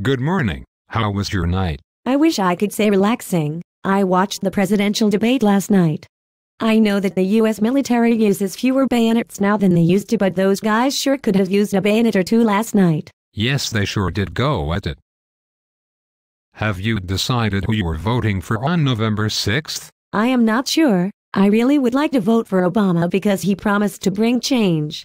Good morning. How was your night? I wish I could say relaxing. I watched the presidential debate last night. I know that the US military uses fewer bayonets now than they used to, but those guys sure could have used a bayonet or two last night. Yes, they sure did go at it. Have you decided who you are voting for on November 6th? I am not sure. I really would like to vote for Obama because he promised to bring change.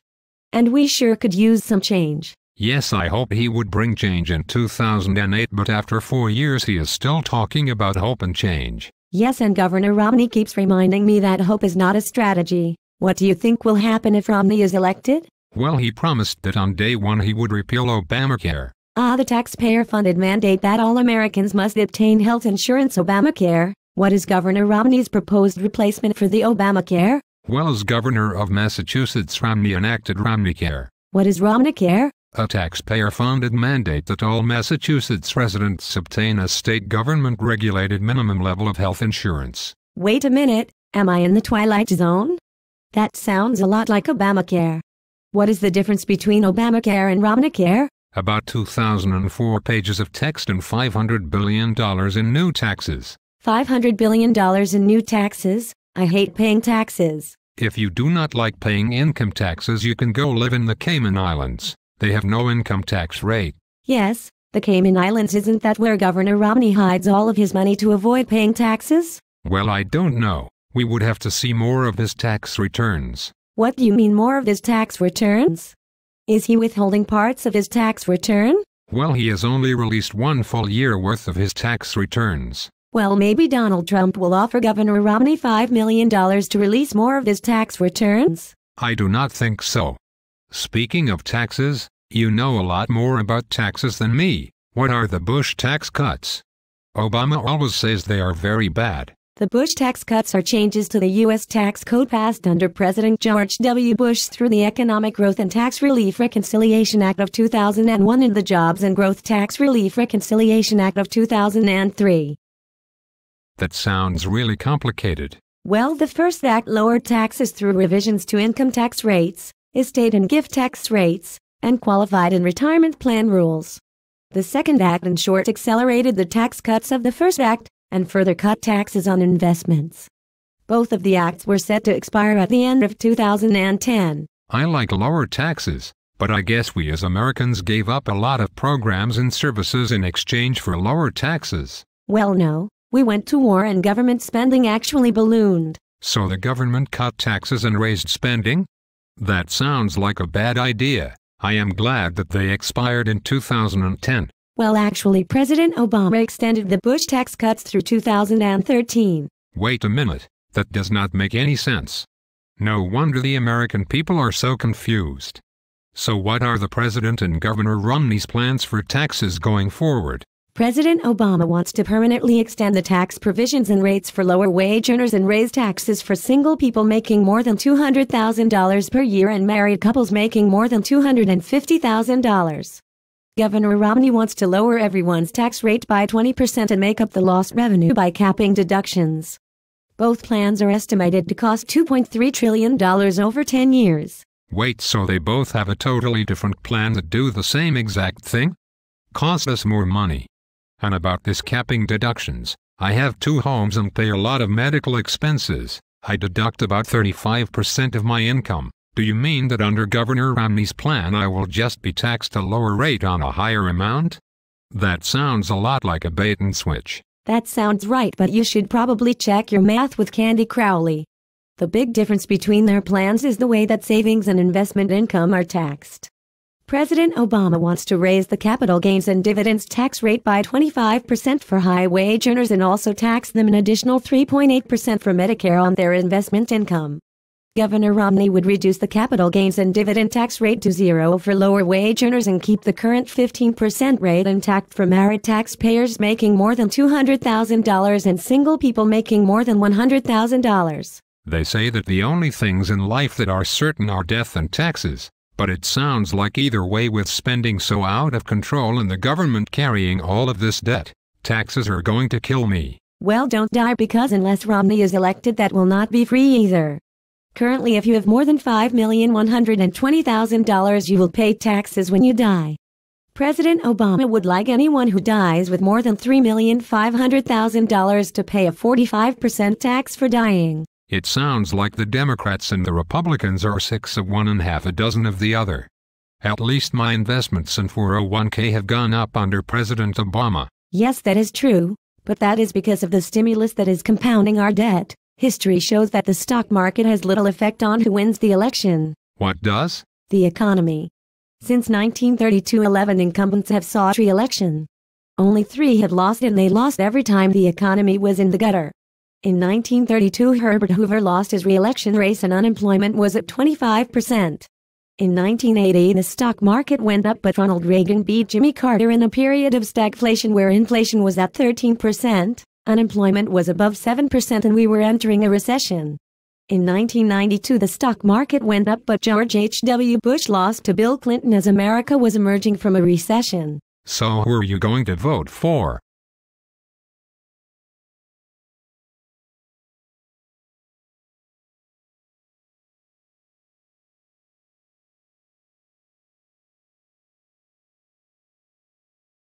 And we sure could use some change. Yes, I hope he would bring change in 2008, but after 4 years he is still talking about hope and change. Yes, and Governor Romney keeps reminding me that hope is not a strategy. What do you think will happen if Romney is elected? Well, he promised that on day one he would repeal Obamacare. The taxpayer-funded mandate that all Americans must obtain health insurance, Obamacare. What is Governor Romney's proposed replacement for the Obamacare? Well, as governor of Massachusetts, Romney enacted Romneycare. What is Romneycare? A taxpayer-funded mandate that all Massachusetts residents obtain a state government-regulated minimum level of health insurance. Wait a minute, am I in the Twilight Zone? That sounds a lot like Obamacare. What is the difference between Obamacare and Romneycare? About 2,004 pages of text and $500 billion in new taxes. $500 billion in new taxes? I hate paying taxes. If you do not like paying income taxes, you can go live in the Cayman Islands. They have no income tax rate. Yes, the Cayman Islands, isn't that where Governor Romney hides all of his money to avoid paying taxes? Well, I don't know. We would have to see more of his tax returns. What do you mean, more of his tax returns? Is he withholding parts of his tax return? Well, he has only released 1 full year worth of his tax returns. Well, maybe Donald Trump will offer Governor Romney $5 million to release more of his tax returns? I do not think so. Speaking of taxes, you know a lot more about taxes than me. What are the Bush tax cuts? Obama always says they are very bad. The Bush tax cuts are changes to the U.S. tax code passed under President George W. Bush through the Economic Growth and Tax Relief Reconciliation Act of 2001 and the Jobs and Growth Tax Relief Reconciliation Act of 2003. That sounds really complicated. Well, the first act lowered taxes through revisions to income tax rates, estate and gift tax rates, and qualified and retirement plan rules. The second act, in short, accelerated the tax cuts of the first act and further cut taxes on investments. Both of the acts were set to expire at the end of 2010. I like lower taxes, but I guess we as Americans gave up a lot of programs and services in exchange for lower taxes. Well, no. We went to war and government spending actually ballooned. So the government cut taxes and raised spending? That sounds like a bad idea. I am glad that they expired in 2010. Well, actually, President Obama extended the Bush tax cuts through 2013. Wait a minute. That does not make any sense. No wonder the American people are so confused. So what are the President and Governor Romney's plans for taxes going forward? President Obama wants to permanently extend the tax provisions and rates for lower wage earners and raise taxes for single people making more than $200,000 per year and married couples making more than $250,000. Governor Romney wants to lower everyone's tax rate by 20% and make up the lost revenue by capping deductions. Both plans are estimated to cost $2.3 trillion over 10 years. Wait, so they both have a totally different plan that do the same exact thing? Cost us more money. And about this capping deductions, I have 2 homes and pay a lot of medical expenses. I deduct about 35% of my income. Do you mean that under Governor Romney's plan I will just be taxed a lower rate on a higher amount? That sounds a lot like a bait and switch. That sounds right, but you should probably check your math with Candy Crowley. The big difference between their plans is the way that savings and investment income are taxed. President Obama wants to raise the capital gains and dividends tax rate by 25% for high wage earners and also tax them an additional 3.8% for Medicare on their investment income. Governor Romney would reduce the capital gains and dividend tax rate to 0 for lower wage earners and keep the current 15% rate intact for married taxpayers making more than $200,000 and single people making more than $100,000. They say that the only things in life that are certain are death and taxes. But it sounds like either way, with spending so out of control and the government carrying all of this debt, taxes are going to kill me. Well, don't die, because unless Romney is elected, that will not be free either. Currently, if you have more than $5,120,000, you will pay taxes when you die. President Obama would like anyone who dies with more than $3,500,000 to pay a 45% tax for dying. It sounds like the Democrats and the Republicans are 6 of one and half a dozen of the other. At least my investments in 401k have gone up under President Obama. Yes, that is true, but that is because of the stimulus that is compounding our debt. History shows that the stock market has little effect on who wins the election. What does? The economy. Since 1932, 11 incumbents have sought re-election. Only 3 have lost, and they lost every time the economy was in the gutter. In 1932, Herbert Hoover lost his re-election race and unemployment was at 25%. In 1980, the stock market went up, but Ronald Reagan beat Jimmy Carter in a period of stagflation where inflation was at 13%, unemployment was above 7%, and we were entering a recession. In 1992, the stock market went up, but George H.W. Bush lost to Bill Clinton as America was emerging from a recession. So who are you going to vote for?